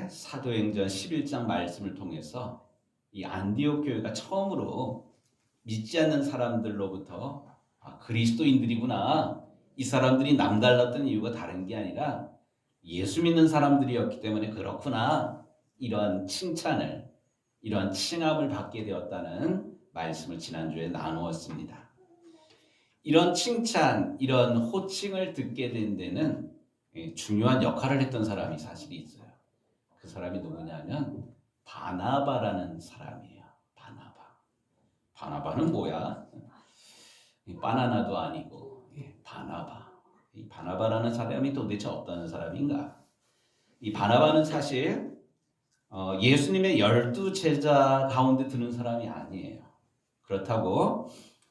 지난주에 사도행전 11장 말씀을 통해서 이 안디옥 교회가 처음으로 믿지 않는 사람들로부터 그리스도인들이구나, 이 사람들이 남달랐던 이유가 다른 게 아니라 예수 믿는 사람들이었기 때문에 그렇구나, 이러한 칭찬을, 이러한 칭함을 받게 되었다는 말씀을 지난주에 나누었습니다. 이런 칭찬, 이런 호칭을 듣게 된 데는 중요한 역할을 했던 사람이 사실이 있어요. 그 사람이 누구냐면 바나바라는 사람이에요. 바나바는 뭐야? 바나나도 아니고 바나바. 이 바나바라는 사람이 도대체 어떤 사람인가? 이 바나바는 사실 예수님의 12제자 가운데 드는 사람이 아니에요. 그렇다고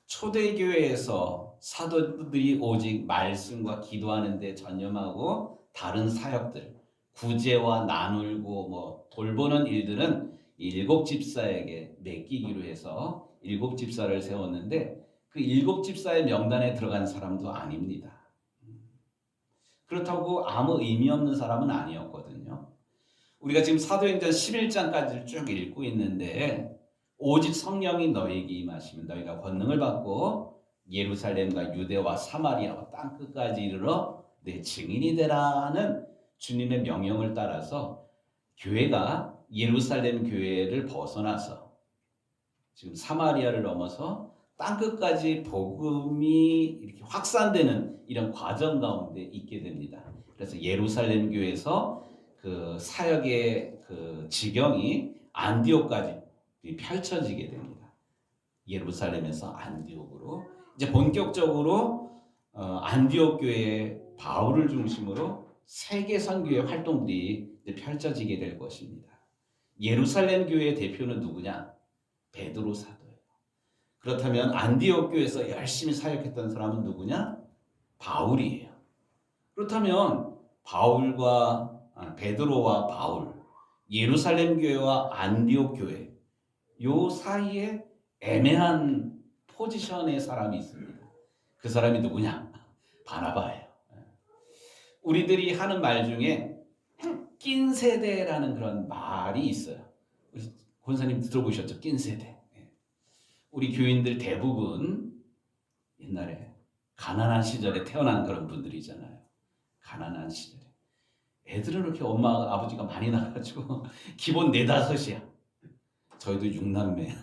초대교회에서 사도들이 오직 말씀과 기도하는 데 전념하고 다른 사역들, 구제와 나누고 돌보는 일들은 7집사에게 맡기기로 해서 7집사를 세웠는데 그 7집사의 명단에 들어간 사람도 아닙니다. 그렇다고 아무 의미 없는 사람은 아니었거든요. 우리가 지금 사도행전 11장까지를 쭉 읽고 있는데 오직 성령이 너희에게 임하시면 너희가 권능을 받고 예루살렘과 유대와 사마리아와 땅끝까지 이르러 내 증인이 되라는 주님의 명령을 따라서 교회가 예루살렘 교회를 벗어나서 지금 사마리아를 넘어서 땅끝까지 복음이 이렇게 확산되는 이런 과정 가운데 있게 됩니다. 그래서 예루살렘 교회에서 그 사역의 그 지경이 안디옥까지 펼쳐지게 됩니다. 예루살렘에서 안디옥으로 이제 본격적으로 안디옥 교회의 바울을 중심으로 세계 선교의 활동들이 이제 펼쳐지게 될 것입니다. 예루살렘 교회의 대표는 누구냐? 베드로 사도예요. 그렇다면 안디옥 교회에서 열심히 사역했던 사람은 누구냐? 바울이에요. 그렇다면 베드로와 바울, 예루살렘 교회와 안디옥 교회, 요 사이에 애매한 포지션의 사람이 있습니다. 그 사람이 누구냐? 바나바예요. 우리들이 하는 말 중에 낀 세대라는 그런 말이 있어요. 권사님 들어보셨죠? 낀 세대. 우리 교인들 대부분 옛날에 가난한 시절에 태어난 그런 분들이잖아요. 가난한 시절에. 애들은 이렇게 엄마, 아버지가 많이 나가지고 기본 4, 5이야. 저희도 6남매예요.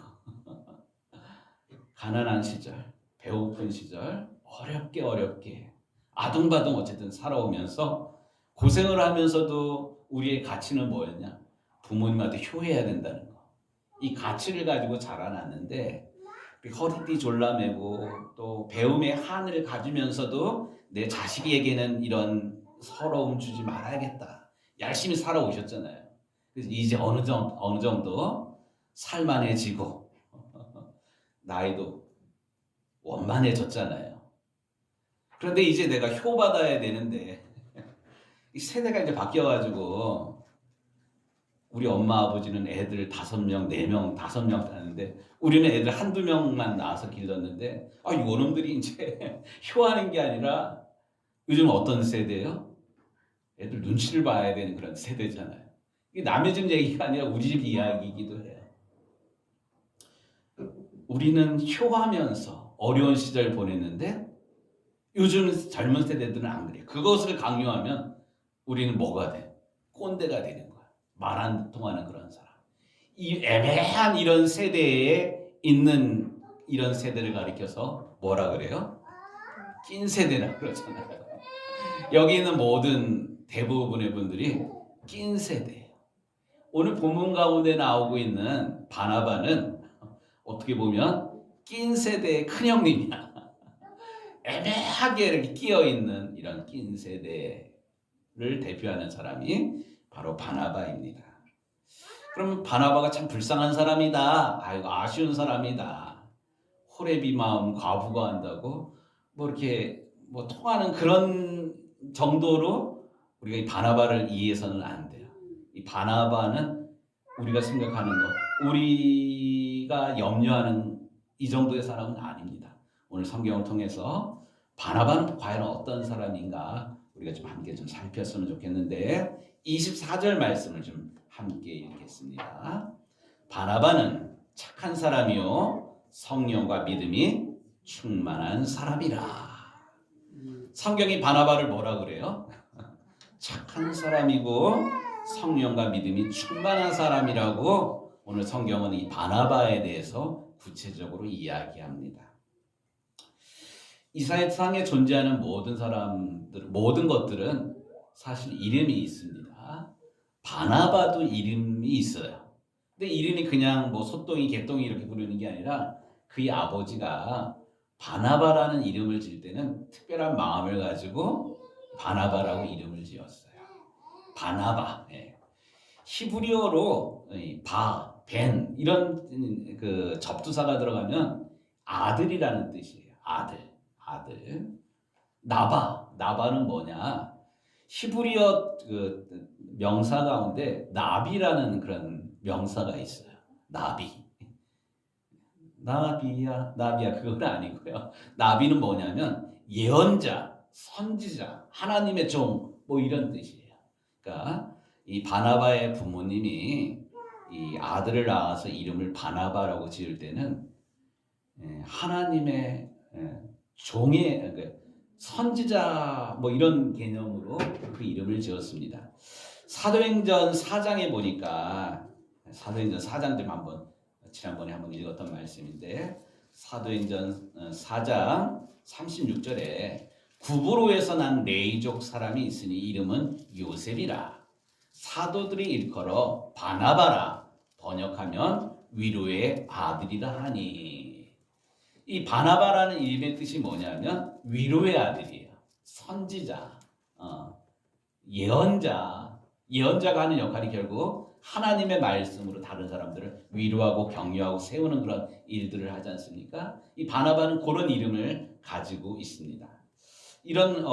가난한 시절, 배고픈 시절, 어렵게 아둥바둥 어쨌든 살아오면서 고생을 하면서도 우리의 가치는 뭐였냐? 부모님한테 효해야 된다는 거. 이 가치를 가지고 자라났는데 허리띠 졸라매고 또 배움의 한을 가지면서도 내 자식에게는 이런 서러움 주지 말아야겠다. 열심히 살아오셨잖아요. 그래서 이제 어느 정도 살만해지고 나이도 원만해졌잖아요. 그런데 이제 내가 효받아야 되는데 이 세대가 이제 바뀌어가지고 우리 엄마 아버지는 애들 5명, 4명, 5명 낳았는데 우리는 애들 1-2명만 낳아서 길렀는데 요놈들이 이제 효하는 게 아니라 요즘 어떤 세대예요? 애들 눈치를 봐야 되는 그런 세대잖아요. 이게 남의 집 얘기가 아니라 우리 집 이야기이기도 해요. 우리는 효하면서 어려운 시절 보냈는데 요즘 젊은 세대들은 안 그래요. 그것을 강요하면 우리는 뭐가 돼? 꼰대가 되는 거야. 말 안 통하는 그런 사람. 이 애매한 이런 세대에 있는 이런 세대를 가리켜서 뭐라 그래요? 낀 세대라 그러잖아요. 여기 있는 모든 대부분의 분들이 낀 세대예요. 오늘 본문 가운데 나오고 있는 바나바는 어떻게 보면 낀 세대의 큰형님이야. 애매하게 이렇게 끼어있는 이런 낀 세대를 대표하는 사람이 바로 바나바입니다. 그러면 바나바가 참 불쌍한 사람이다. 아쉬운 사람이다. 호레비 마음 과부가 한다고 이렇게 통하는 그런 정도로 우리가 이 바나바를 이해해서는 안 돼요. 이 바나바는 우리가 생각하는 것, 우리가 염려하는 이 정도의 사람은 아닙니다. 오늘 성경을 통해서 바나바는 과연 어떤 사람인가 우리가 좀 함께 좀 살폈으면 좋겠는데 24절 말씀을 좀 바나바는 착한 사람이요 성령과 믿음이 충만한 사람이라. 성경이 바나바를 뭐라 그래요? 착한 사람이고 성령과 믿음이 충만한 사람이라고 오늘 성경은 이 바나바에 대해서 구체적으로 이야기합니다. 이 세상에 존재하는 모든 사람들, 모든 것들은 사실 이름이 있습니다. 바나바도 이름이 있어요. 근데 이름이 그냥 뭐 소똥이, 개똥이 이렇게 부르는 게 아니라 그의 아버지가 바나바라는 이름을 지을 때는 특별한 마음을 가지고 바나바라고 이름을 지었어요. 바나바. 예. 히브리어로 바, 벤 이런 그 접두사가 들어가면 아들이라는 뜻이에요. 아들. 나바는 뭐냐? 히브리어 그 명사 가운데 나비라는 그런 명사가 있어요. 나비야 그건 아니고요. 나비는 뭐냐면 예언자, 선지자, 하나님의 종 뭐 이런 뜻이에요. 그러니까 이 바나바의 부모님이 이 아들을 낳아서 이름을 바나바라고 지을 때는 하나님의 종의 선지자 뭐 이런 개념으로 그 이름을 지었습니다. 사도행전 4장에 보니까 사도행전 4장 좀 한번 지난번에 한번 읽었던 말씀인데 사도행전 4장 36절에 구브로에서 난 레이족 사람이 있으니 이름은 요셉이라. 사도들이 일컬어 바나바라. 번역하면 위로의 아들이라 하니. 이 바나바라는 이름의 뜻이 뭐냐면 위로의 아들이에요. 선지자, 예언자가 하는 역할이 결국 하나님의 말씀으로 다른 사람들을 위로하고 격려하고 세우는 그런 일들을 하지 않습니까? 이 바나바는 그런 이름을 가지고 있습니다. 이런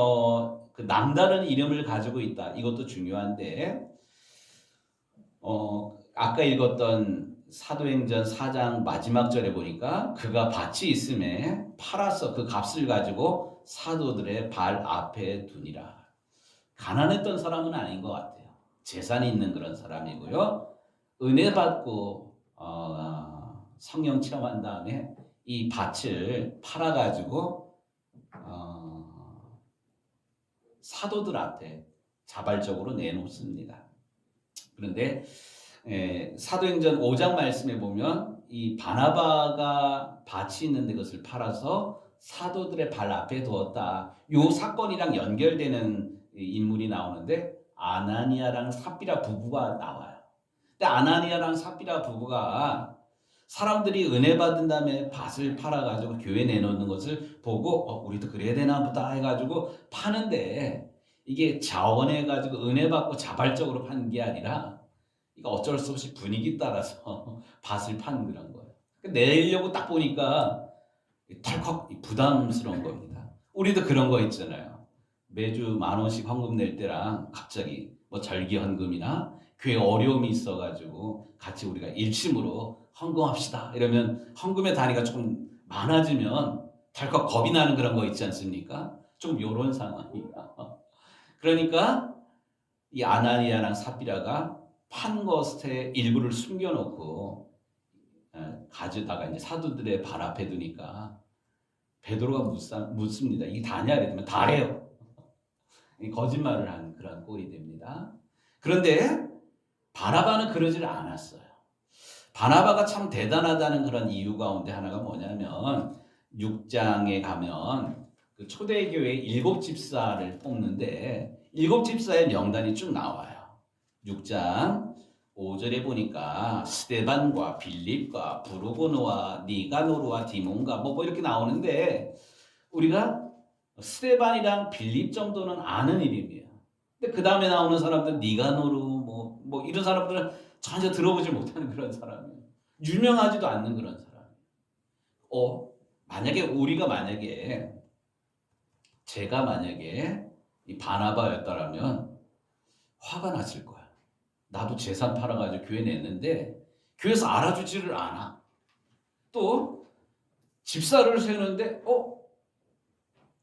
그 남다른 이름을 가지고 있다. 이것도 중요한데 아까 읽었던 사도행전 4장 마지막 절에 보니까 그가 밭이 있음에 팔아서 그 값을 가지고 사도들의 발 앞에 두니라. 가난했던 사람은 아닌 것 같아요. 재산이 있는 그런 사람이고요. 은혜 받고 성령 체험한 다음에 이 밭을 팔아가지고 사도들 앞에 자발적으로 내놓습니다. 그런데 사도행전 5장 말씀에 보면 이 바나바가 밭이 있는데 그것을 팔아서 사도들의 발 앞에 두었다. 이 사건이랑 연결되는 인물이 나오는데 아나니아랑 삽비라 부부가 나와요. 근데 아나니아랑 삽비라 부부가 사람들이 은혜 받은 다음에 밭을 팔아가지고 교회 내놓는 것을 보고 우리도 그래야 되나 보다 해가지고 파는데 이게 자원해가지고 은혜 받고 자발적으로 파는 게 아니라 이거 어쩔 수 없이 분위기 따라서 밭을 파는 그런 거예요. 내려고 딱 보니까 덜컥 부담스러운 겁니다. 우리도 그런 거 있잖아요. 매주 10,000원씩 헌금 낼 때랑 갑자기 뭐 절기 헌금이나 교회 어려움이 있어가지고 같이 우리가 일심으로 헌금합시다 이러면 헌금의 단위가 조금 많아지면 덜컥 겁이 나는 그런 거 있지 않습니까? 좀 요런 상황이야. 그러니까 이 아나니아랑 삽비라가 판 것의 일부를 숨겨놓고 가져다가 이제 사도들의 발 앞에 두니까 베드로가 묻습니다. 이게 다냐? 그러면 다래요. 거짓말을 한 그런 꼴이 됩니다. 그런데 바나바는 그러질 않았어요. 바나바가 참 대단하다는 그런 이유 가운데 하나가 뭐냐면 6장에 가면 그 초대교회 7집사를 뽑는데 7집사의 명단이 쭉 나와요. 6장 5절에 보니까 스데반과 빌립과 브루고노와 니가노르와 디몬과 뭐 이렇게 나오는데 우리가 스데반이랑 빌립 정도는 아는 이름이에요. 근데 그 다음에 나오는 사람들 니가노르 뭐 이런 사람들은 전혀 들어보지 못하는 그런 사람이에요. 유명하지도 않는 그런 사람이에요. 제가 만약에 이 바나바였다라면 화가 났을 거야. 나도 재산 팔아가지고 교회 냈는데 교회에서 알아주지를 않아. 또 집사를 세우는데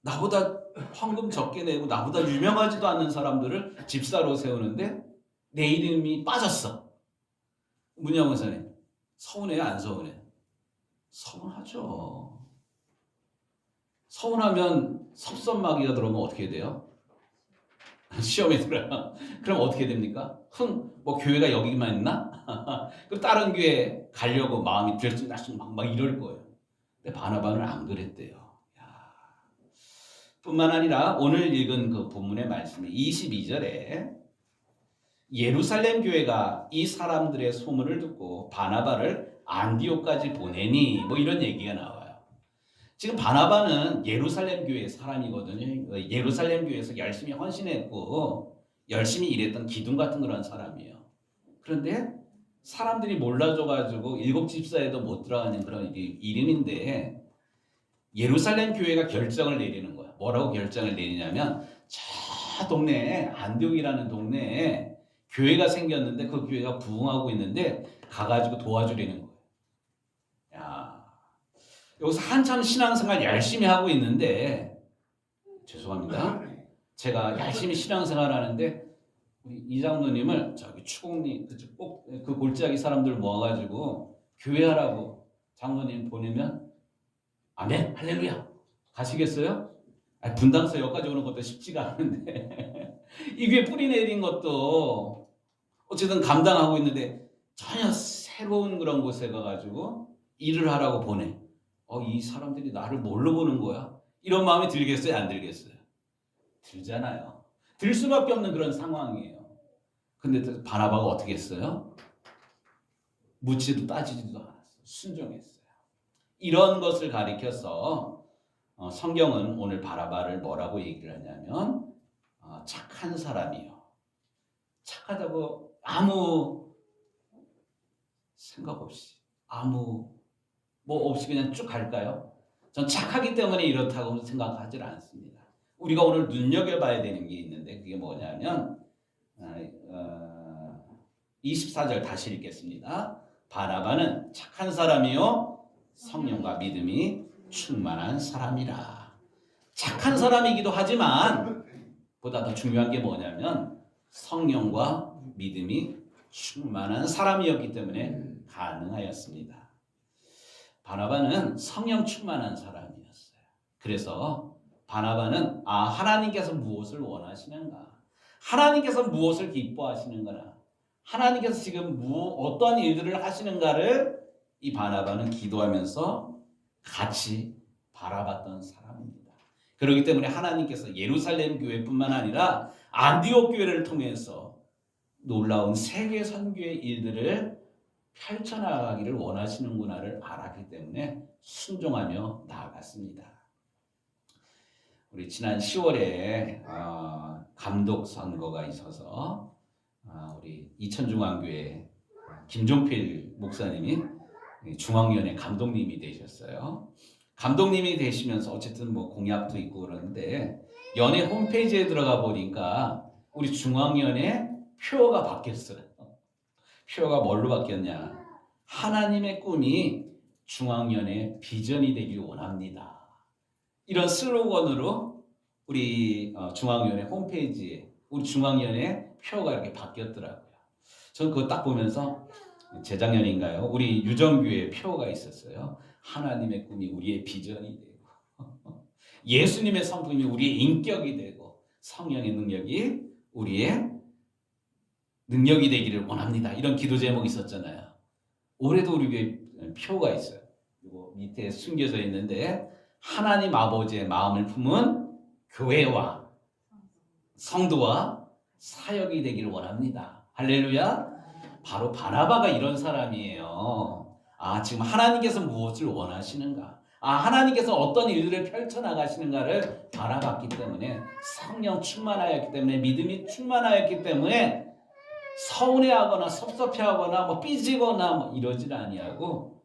나보다 헌금 적게 내고 나보다 유명하지도 않는 사람들을 집사로 세우는데 내 이름이 빠졌어. 문영은 선생님 서운해요, 안 서운해요? 서운하죠. 서운하면 섭섭마귀가 들어오면 어떻게 돼요? 시험에 들어요. 그럼 어떻게 됩니까? 뭐 교회가 여기만 있나? 그럼 다른 교회 가려고 마음이 들쑥날쑥 막 이럴 거예요. 근데 바나바는 안 그랬대요. 야. 뿐만 아니라 오늘 읽은 그 본문의 말씀이 22절에 예루살렘 교회가 이 사람들의 소문을 듣고 바나바를 안디옥까지 보내니 뭐 이런 얘기가 나와요. 지금 바나바는 예루살렘 교회 사람이거든요. 예루살렘 교회에서 열심히 헌신했고 열심히 일했던 기둥 같은 그런 사람이에요. 그런데 사람들이 몰라줘가지고 일곱 집사에도 못 들어가는 그런 이름인데 예루살렘 교회가 결정을 내리는 거야. 뭐라고 결정을 내리냐면 저 동네에 안디옥이라는 동네에 교회가 생겼는데 그 교회가 부흥하고 있는데 가가지고 도와주려는 거예요. 야, 여기서 한참 신앙생활 열심히 하고 있는데 죄송합니다. 제가 열심히 신앙생활 하는데 우리 이장로님을 저기 추공리 그 골짜기 사람들 모아가지고 교회하라고 장로님 보내면 아멘 할렐루야 가시겠어요? 아니, 분당서 여기까지 오는 것도 쉽지가 않은데 이게 뿌리 내린 것도 어쨌든 감당하고 있는데 전혀 새로운 그런 곳에 가가지고 일을 하라고 보내. 이 사람들이 나를 뭘로 보는 거야? 이런 마음이 들겠어요? 안 들겠어요? 들잖아요. 들 수밖에 없는 그런 상황이에요. 근데 바나바가 어떻게 했어요? 묻지도 따지지도 않았어요. 순종했어요. 이런 것을 가리켜서 성경은 오늘 바나바를 뭐라고 얘기를 하냐면 착한 사람이요. 착하다고 아무 생각 없이 아무 뭐 없이 그냥 쭉 갈까요? 전 착하기 때문에 이렇다고 생각하지 않습니다. 우리가 오늘 눈여겨봐야 되는 게 있는데 그게 뭐냐면 24절 다시 읽겠습니다. 바나바는 착한 사람이요 성령과 믿음이 충만한 사람이라. 착한 사람이기도 하지만 보다 더 중요한 게 뭐냐면 성령과 믿음이 충만한 사람이었기 때문에 가능하였습니다. 바나바는 성령 충만한 사람이었어요. 그래서 바나바는 하나님께서 무엇을 원하시는가? 하나님께서 무엇을 기뻐하시는가? 하나님께서 지금 어떠한 일들을 하시는가를 이 바나바는 기도하면서 같이 바라봤던 사람입니다. 그렇기 때문에 하나님께서 예루살렘 교회뿐만 아니라 안디옥 교회를 통해서 놀라운 세계 선교의 일들을 펼쳐나가기를 원하시는구나를 알았기 때문에 순종하며 나아갔습니다. 우리 지난 10월에 감독 선거가 있어서 우리 이천중앙교회 김종필 목사님이 중앙위원회 감독님이 되셨어요. 감독님이 되시면서 어쨌든 뭐 공약도 있고 그러는데 연회 홈페이지에 들어가 보니까 우리 중앙위원회 표어가 바뀌었어요. 표어가 뭘로 바뀌었냐? 하나님의 꿈이 중앙위원회 비전이 되길 원합니다. 이런 슬로건으로 우리 중앙위원회 홈페이지에 우리 중앙위원회 표어가 이렇게 바뀌었더라고요. 저는 그거 딱 보면서 재작년인가요? 우리 유정교회 표어가 있었어요. 하나님의 꿈이 우리의 비전이 되고 예수님의 성품이 우리의 인격이 되고 성령의 능력이 우리의 능력이 되기를 원합니다. 이런 기도 제목이 있었잖아요. 올해도 우리 교회 표가 있어요. 이거 밑에 숨겨져 있는데 하나님 아버지의 마음을 품은 교회와 성도와 사역이 되기를 원합니다. 할렐루야. 바로 바나바가 이런 사람이에요. 지금 하나님께서 무엇을 원하시는가? 하나님께서 어떤 일들을 펼쳐나가시는가를 바라봤기 때문에 성령 충만하였기 때문에 믿음이 충만하였기 때문에 서운해하거나 섭섭해하거나 뭐 삐지거나 뭐 이러질 아니하고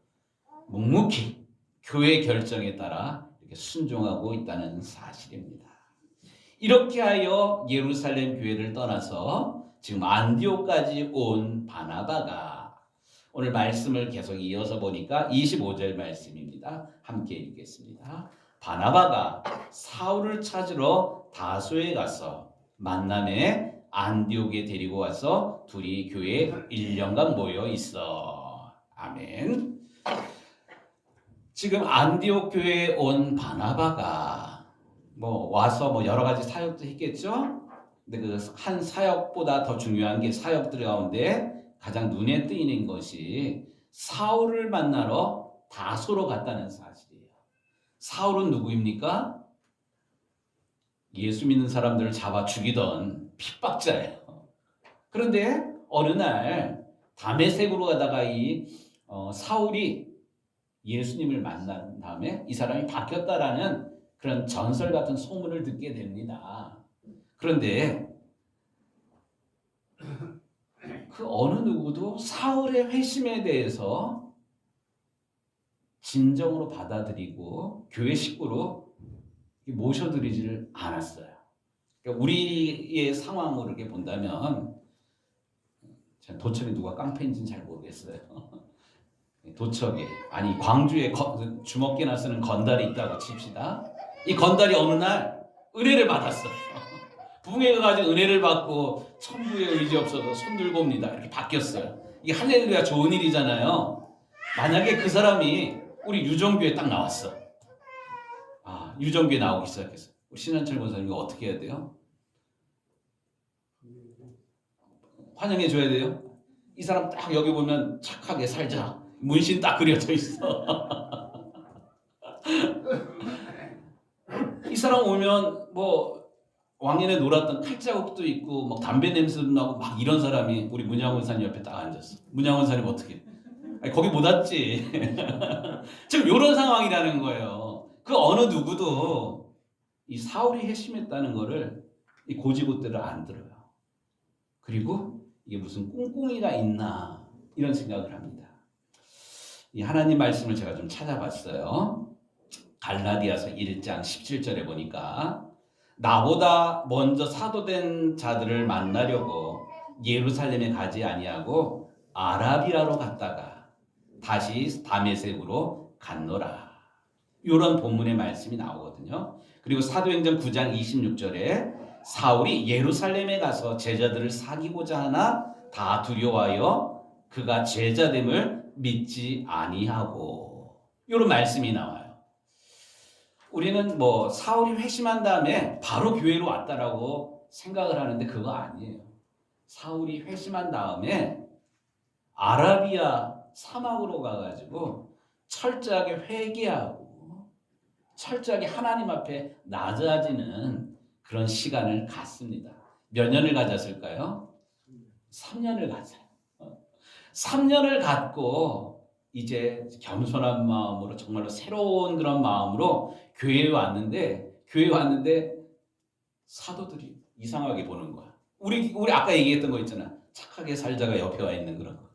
묵묵히 교회의 결정에 따라 이렇게 순종하고 있다는 사실입니다. 이렇게 하여 예루살렘 교회를 떠나서 지금 안디옥까지 온 바나바가 오늘 말씀을 계속 이어서 보니까 25절 말씀입니다. 함께 읽겠습니다. 바나바가 사울을 찾으러 다소에 가서 만남에 안디옥에 데리고 와서 둘이 교회에 1년간 모여 있어. 아멘. 지금 안디옥 교회에 온 바나바가 와서 여러 가지 사역도 했겠죠. 근데 그 한 사역보다 더 중요한 게 사역들 가운데 가장 눈에 띄는 것이 사울을 만나러 다소로 갔다는 사실이에요. 사울은 누구입니까? 예수 믿는 사람들을 잡아 죽이던 핍박자예요. 그런데 어느 날 다메섹으로 가다가 사울이 예수님을 만난 다음에 이 사람이 바뀌었다라는 그런 전설 같은 소문을 듣게 됩니다. 그런데 그 어느 누구도 사울의 회심에 대해서 진정으로 받아들이고 교회 식구로 모셔드리지를 않았어요. 그러니까 우리의 상황으로 이렇게 본다면, 도척이 누가 깡패인지는 잘 모르겠어요. 도척에, 아니 광주에 주먹개나 쓰는 건달이 있다고 칩시다. 이 건달이 어느 날 은혜를 받았어요. 부흥회 가가지고 은혜를 받고 천부의 의지 없어서 손 들고 옵니다. 이렇게 바뀌었어요. 이게 할렐루야 좋은 일이잖아요. 만약에 그 사람이 우리 유정교에 딱 나왔어. 유정교에 나오기 시작했어. 신한철 권사님 이거 어떻게 해야 돼요? 환영해 줘야 돼요. 이 사람 딱 여기 보면 착하게 살자. 문신 딱 그려져 있어. 이 사람 오면 왕년에 놀았던 칼자국도 있고 담배 냄새도 나고 이런 사람이 우리 문양원 사님 옆에 딱 앉았어. 문양원 사님 어떻게? 아니, 거기 못 왔지. 지금 이런 상황이라는 거예요. 그 어느 누구도 이 사울이 회심했다는 거를 이 고지고대로 안 들어요. 그리고 이게 무슨 꿍꿍이가 있나 이런 생각을 합니다. 이 하나님 말씀을 제가 좀 찾아봤어요. 갈라디아서 1장 17절에 보니까 나보다 먼저 사도된 자들을 만나려고 예루살렘에 가지 아니하고 아라비아로 갔다가 다시 다메섹으로 갔노라. 이런 본문의 말씀이 나오거든요. 그리고 사도행전 9장 26절에 사울이 예루살렘에 가서 제자들을 사귀고자 하나 다 두려워하여 그가 제자됨을 믿지 아니하고, 이런 말씀이 나와요. 우리는 사울이 회심한 다음에 바로 교회로 왔다라고 생각을 하는데 그거 아니에요. 사울이 회심한 다음에 아라비아 사막으로 가가지고 철저하게 회개하고 철저하게 하나님 앞에 낮아지는 그런 시간을 갖습니다. 몇 년을 가졌을까요? 3년을 갔어요. 3년을 갖고 이제 겸손한 마음으로 정말로 새로운 그런 마음으로 교회에 왔는데 사도들이 이상하게 보는 거야. 우리 아까 얘기했던 거 있잖아. 착하게 살자가 옆에 와 있는 그런 거.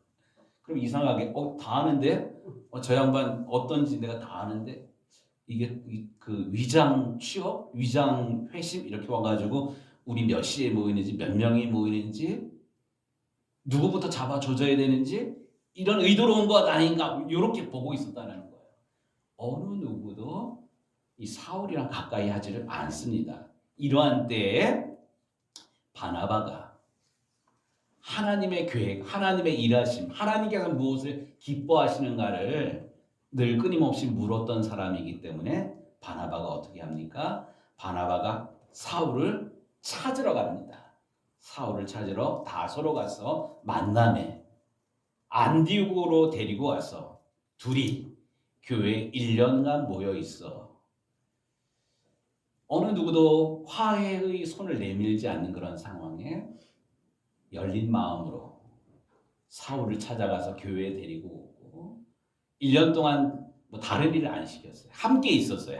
그럼 이상하게 다 아는데 저 양반 어떤지 내가 다 아는데 이게 그 위장 취업, 위장 회심 이렇게 와가지고 우리 몇 시에 모이는지 몇 명이 모이는지 누구부터 잡아줘줘야 되는지 이런 의도로운 것 아닌가 이렇게 보고 있었다는 거예요. 어느 누구도 이 사울이랑 가까이 하지를 않습니다. 이러한 때에 바나바가 하나님의 계획, 하나님의 일하심, 하나님께서 무엇을 기뻐하시는가를 늘 끊임없이 물었던 사람이기 때문에 바나바가 어떻게 합니까? 바나바가 사울을 찾으러 갑니다. 사울을 찾으러 다소로 가서 만남에 안디옥으로 데리고 와서 둘이 교회에 1년간 모여 있어. 어느 누구도 화해의 손을 내밀지 않는 그런 상황에 열린 마음으로 사울을 찾아가서 교회에 데리고 오고 1년 동안 다른 일을 안 시켰어요. 함께 있었어요.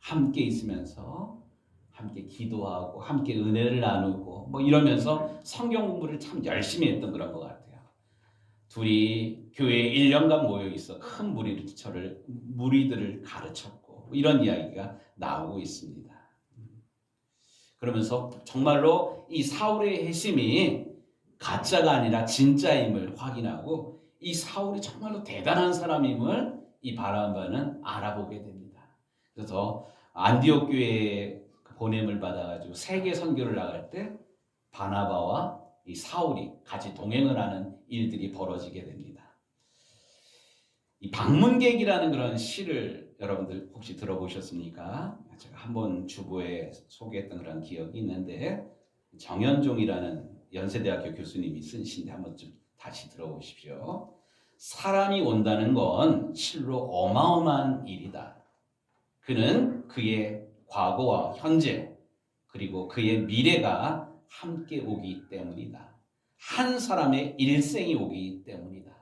함께 있으면서 함께 기도하고 함께 은혜를 나누고 이러면서 성경 공부를 참 열심히 했던 그런 것 같아요. 둘이 교회에 1년간 모여 있어 큰 무리들을 가르쳤고 이런 이야기가 나오고 있습니다. 그러면서 정말로 이 사울의 회심이 가짜가 아니라 진짜임을 확인하고 이 사울이 정말로 대단한 사람임을 이 바나바는 알아보게 됩니다. 그래서 안디옥 교회에 보냄을 받아가지고 세계 선교를 나갈 때 바나바와 이 사울이 같이 동행을 하는 일들이 벌어지게 됩니다. 이 방문객이라는 그런 시를 여러분들 혹시 들어보셨습니까? 제가 한번 주보에 소개했던 그런 기억이 있는데 정현종이라는 연세대학교 교수님이 쓴 시인데 한번 좀 다시 들어보십시오. 사람이 온다는 건 실로 어마어마한 일이다. 그는 그의 과거와 현재 그리고 그의 미래가 함께 오기 때문이다. 한 사람의 일생이 오기 때문이다.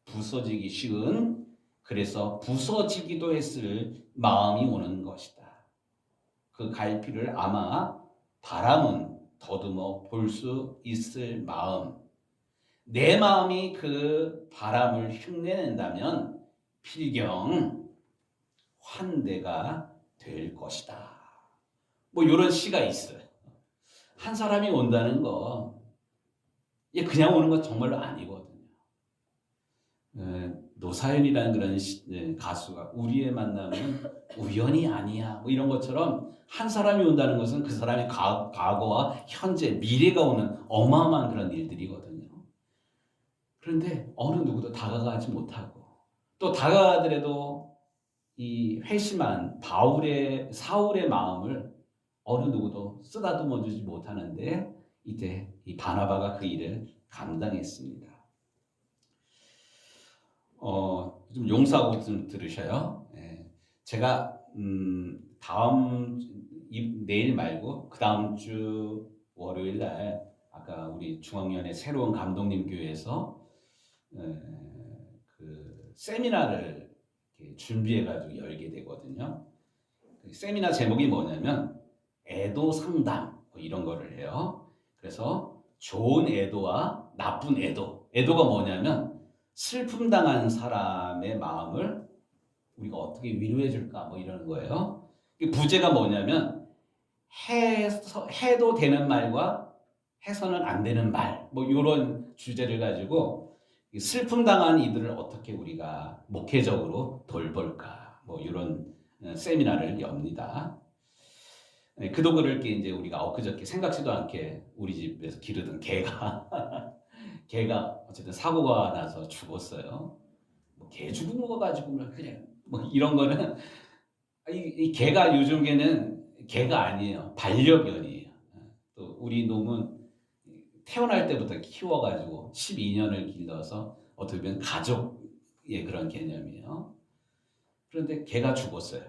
부서지기 쉬운, 그래서 부서지기도 했을 마음이 오는 것이다. 그 갈피를 아마 바람은 더듬어 볼 수 있을 마음. 내 마음이 그 바람을 흉내낸다면 필경 환대가 될 것이다. 뭐 이런 시가 있어요. 한 사람이 온다는 거 그냥 오는 건 정말로 아니거든요. 노사연이라는 그런 가수가 우리의 만남은 우연이 아니야 뭐 이런 것처럼 한 사람이 온다는 것은 그 사람의 과거와 현재 미래가 오는 어마어마한 그런 일들이거든요. 그런데 어느 누구도 다가가지 못하고 또 다가가더라도 이 회심한 사울의 마음을 어느 누구도 쓰다듬어 주지 못하는데 이때 이 바나바가 그 일을 감당했습니다. 좀 용서하고 좀 들으셔요. 제가 내일 말고 그 다음 주 월요일 날 아까 우리 중앙위원회 새로운 감독님 교회에서 그 세미나를 준비해가지고 열게 되거든요. 그 세미나 제목이 뭐냐면 애도 상담 뭐 이런 거를 해요. 그래서 좋은 애도와 나쁜 애도가 뭐냐면 슬픔 당한 사람의 마음을 우리가 어떻게 위로해 줄까 뭐 이러는 거예요. 부제가 뭐냐면 해도 되는 말과 해서는 안 되는 말 뭐 이런 주제를 가지고 슬픔 당한 이들을 어떻게 우리가 목회적으로 돌볼까 뭐 이런 세미나를 엽니다. 그도 그럴 게 이제 우리가 엊그저께 생각지도 않게 우리 집에서 기르던 개가 어쨌든 사고가 나서 죽었어요. 뭐 개 죽은 거 가지고 그냥 뭐 이런 거는 이 개가 요즘 개는 개가 아니에요. 반려견이에요. 또 우리 놈은 태어날 때부터 키워가지고 12년을 길러서 어떻게 보면 가족의 그런 개념이에요. 그런데 개가 죽었어요.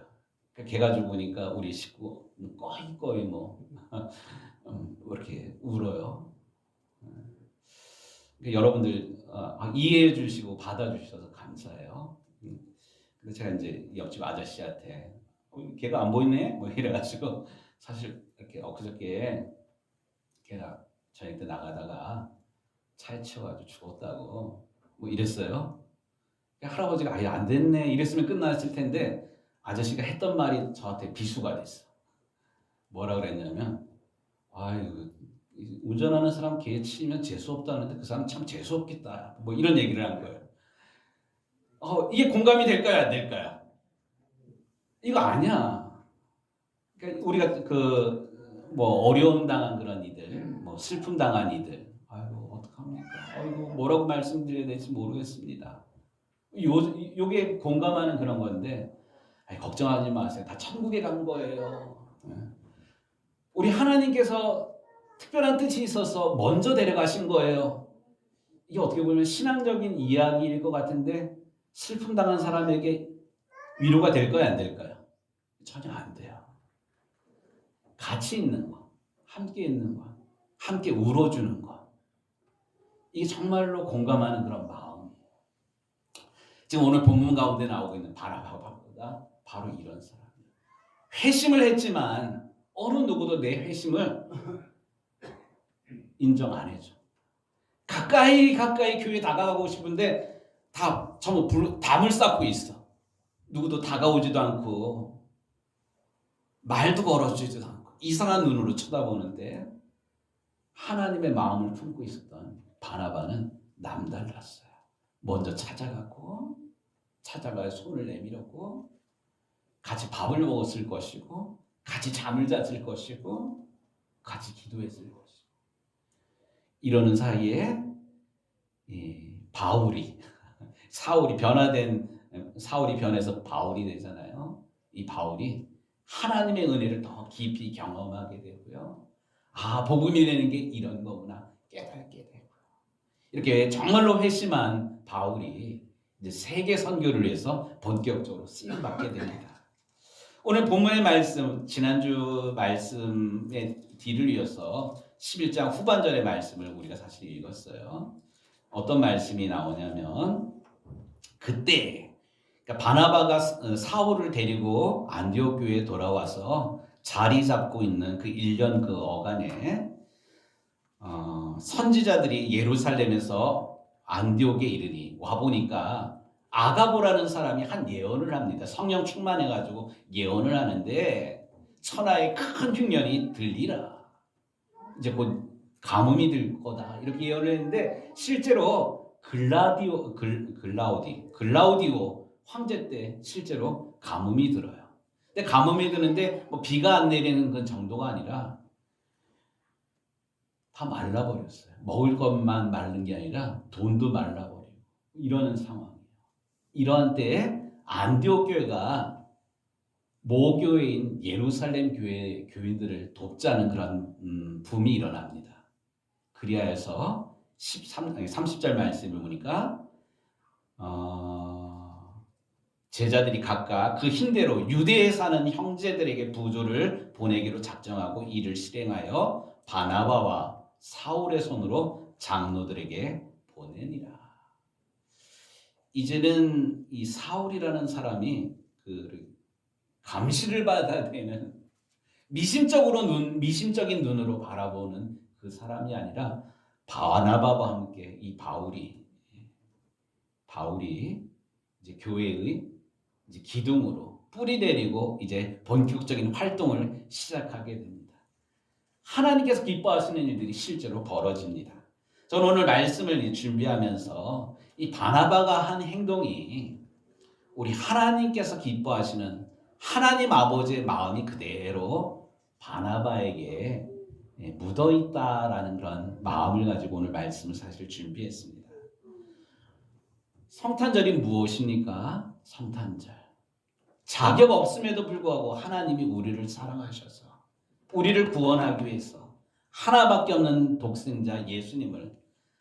개가 죽으니까 우리 식구 꺼이꺼이 뭐 이렇게 울어요. 여러분들 이해해 주시고 받아 주셔서 감사해요. 근데 제가 이제 옆집 아저씨한테 걔가 안 보이네 뭐 이래가지고 사실 이렇게 엊그저께 걔가 저녁 때 나가다가 차에 치여가지고 죽었다고 뭐 이랬어요. 할아버지가 아예 안 됐네 이랬으면 끝났을 텐데 아저씨가 했던 말이 저한테 비수가 됐어. 뭐라 그랬냐면 아유 운전하는 사람 개 치면 재수 없다는데 그 사람 참 재수 없겠다 뭐 이런 얘기를 한 거예요. 이게 공감이 될까요 안 될까요? 이거 아니야. 그러니까 우리가 그 뭐 어려움 당한 그런 이들, 뭐 슬픔 당한 이들, 아이고 어떡합니까? 아이고 뭐라고 말씀드려야 될지 모르겠습니다. 요게 공감하는 그런 건데, 걱정하지 마세요. 다 천국에 간 거예요. 우리 하나님께서 특별한 뜻이 있어서 먼저 데려가신 거예요. 이게 어떻게 보면 신앙적인 이야기일 것 같은데 슬픔 당한 사람에게 위로가 될까요 안 될까요? 전혀 안 돼요. 같이 있는 거, 함께 있는 거, 함께 울어주는 거. 이게 정말로 공감하는 그런 마음이에요. 지금 오늘 본문 가운데 나오고 있는 바나바가 바로 이런 사람이에요. 회심을 했지만 어느 누구도 내 회심을 인정 안 해줘. 가까이 교회 다가가고 싶은데 다 전부 담을 쌓고 있어. 누구도 다가오지도 않고 말도 걸어주지도 않고 이상한 눈으로 쳐다보는데 하나님의 마음을 품고 있었던 바나바는 남달랐어요. 먼저 찾아가고 찾아가 손을 내밀었고 같이 밥을 먹었을 것이고 같이 잠을 잤을 것이고 같이 기도했을 것이고 이러는 사이에 바울이 사울이 변해서 바울이 되잖아요. 이 바울이 하나님의 은혜를 더 깊이 경험하게 되고요. 아, 복음이 되는 게 이런 거구나 깨닫게 되고요. 이렇게 정말로 회심한 바울이 이제 세계 선교를 위해서 본격적으로 쓰임 받게 됩니다. 오늘 본문의 말씀, 지난주 말씀의 뒤를 이어서 11장 후반절의 말씀을 우리가 사실 읽었어요. 어떤 말씀이 나오냐면 그때 그러니까 바나바가 사울을 데리고 안디옥 교회에 돌아와서 자리 잡고 있는 그 1년 그 어간에 선지자들이 예루살렘에서 안디옥에 이르니 와보니까 아가보라는 사람이 한 예언을 합니다. 성령 충만해가지고 예언을 하는데 천하의 큰 흉년이 들리라. 이제 곧 가뭄이 들 거다. 이렇게 예언을 했는데 실제로 글라우디오 황제 때 실제로 가뭄이 들어요. 근데 가뭄이 드는데 뭐 비가 안 내리는 그 정도가 아니라 다 말라버렸어요. 먹을 것만 마른 게 아니라 돈도 말라버리고 이러는 상황이에요. 이러한 때에 안디옥 교회가 모교회인 예루살렘 교회 교인들을 돕자는 그런 붐이 일어납니다. 그리하여서 30절 말씀을 보니까 제자들이 각각 그 힘대로 유대에 사는 형제들에게 부조를 보내기로 작정하고 이를 실행하여 바나바와 사울의 손으로 장로들에게 보내니라. 이제는 이 사울이라는 사람이 그 감시를 받아야 되는 미심적인 눈으로 바라보는 그 사람이 아니라 바나바와 함께 이 바울이 이제 교회의 이제 기둥으로 뿌리 내리고 이제 본격적인 활동을 시작하게 됩니다. 하나님께서 기뻐하시는 일들이 실제로 벌어집니다. 저는 오늘 말씀을 준비하면서 이 바나바가 한 행동이 우리 하나님께서 기뻐하시는 하나님 아버지의 마음이 그대로 바나바에게 묻어있다라는 그런 마음을 가지고 오늘 말씀을 사실 준비했습니다. 성탄절이 무엇입니까? 성탄절. 자격 없음에도 불구하고 하나님이 우리를 사랑하셔서 우리를 구원하기 위해서 하나밖에 없는 독생자 예수님을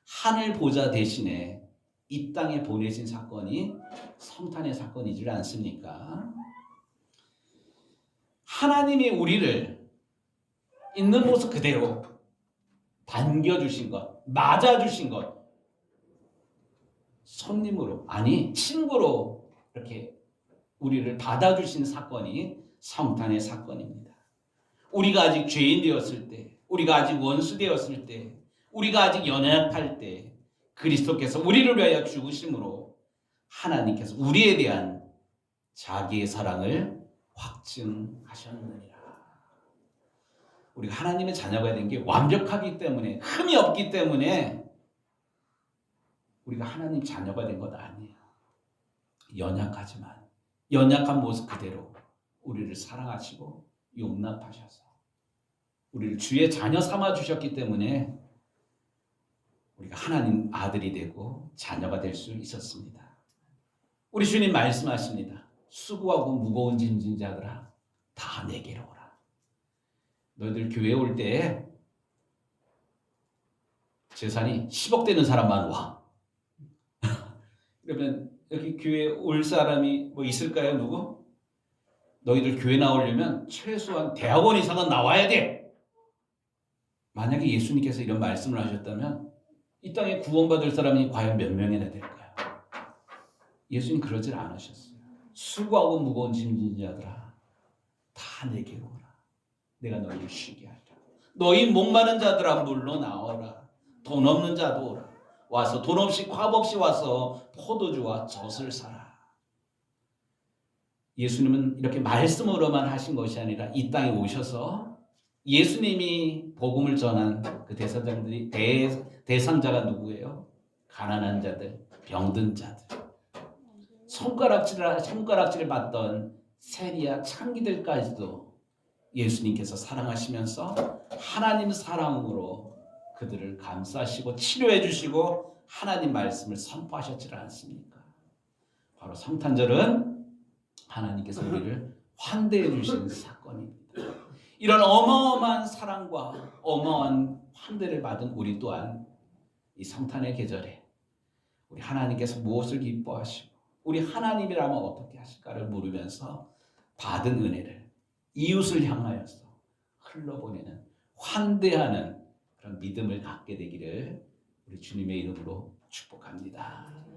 하늘 보좌 대신에 이 땅에 보내신 사건이 성탄의 사건이지 않습니까? 하나님이 우리를 있는 모습 그대로 반겨주신 것, 맞아주신 것, 손님으로, 아니 친구로 이렇게 우리를 받아주신 사건이 성탄의 사건입니다. 우리가 아직 죄인 되었을 때, 우리가 아직 원수 되었을 때, 우리가 아직 연약할 때 그리스도께서 우리를 위하여 죽으심으로 하나님께서 우리에 대한 자기의 사랑을 확증하셨느니라. 우리가 하나님의 자녀가 된 게 완벽하기 때문에, 흠이 없기 때문에 우리가 하나님 자녀가 된 것 아니에요. 연약하지만 연약한 모습 그대로 우리를 사랑하시고 용납하셔서 우리를 주의 자녀 삼아 주셨기 때문에 우리가 하나님 아들이 되고 자녀가 될 수 있었습니다. 우리 주님 말씀하십니다. 수고하고 무거운 짐진 자들아 다 내게로 오라. 너희들 교회에 올 때 재산이 10억 되는 사람만 와. 그러면 여기 교회에 올 사람이 뭐 있을까요? 누구? 너희들 교회 나오려면 최소한 대학원 이상은 나와야 돼. 만약에 예수님께서 이런 말씀을 하셨다면 이 땅에 구원받을 사람이 과연 몇 명이나 될까요? 예수님 그러질 않으셨어요. 수고하고 무거운 짐진 자들아 다 내게로 오라. 내가 너희를 쉬게 하리라. 너희 목마른 자들아 물로 나오라. 돈 없는 자도 오라. 와서 돈 없이 값 없이 와서 포도주와 젖을 사라. 예수님은 이렇게 말씀으로만 하신 것이 아니라 이 땅에 오셔서 예수님이 복음을 전한 그 대상자가 누구예요? 가난한 자들, 병든 자들, 손가락질을 받던 세리와 창기들까지도 예수님께서 사랑하시면서 하나님 사랑으로 그들을 감싸시고 치료해 주시고 하나님 말씀을 선포하셨지 않습니까? 바로 성탄절은 하나님께서 우리를 환대해 주신 사건입니다. 이런 어마어마한 사랑과 어마어마한 환대를 받은 우리 또한 이 성탄의 계절에 우리 하나님께서 무엇을 기뻐하시고 우리 하나님이라면 어떻게 하실까를 물으면서 받은 은혜를 이웃을 향하여서 흘러보내는 환대하는 그런 믿음을 갖게 되기를 우리 주님의 이름으로 축복합니다.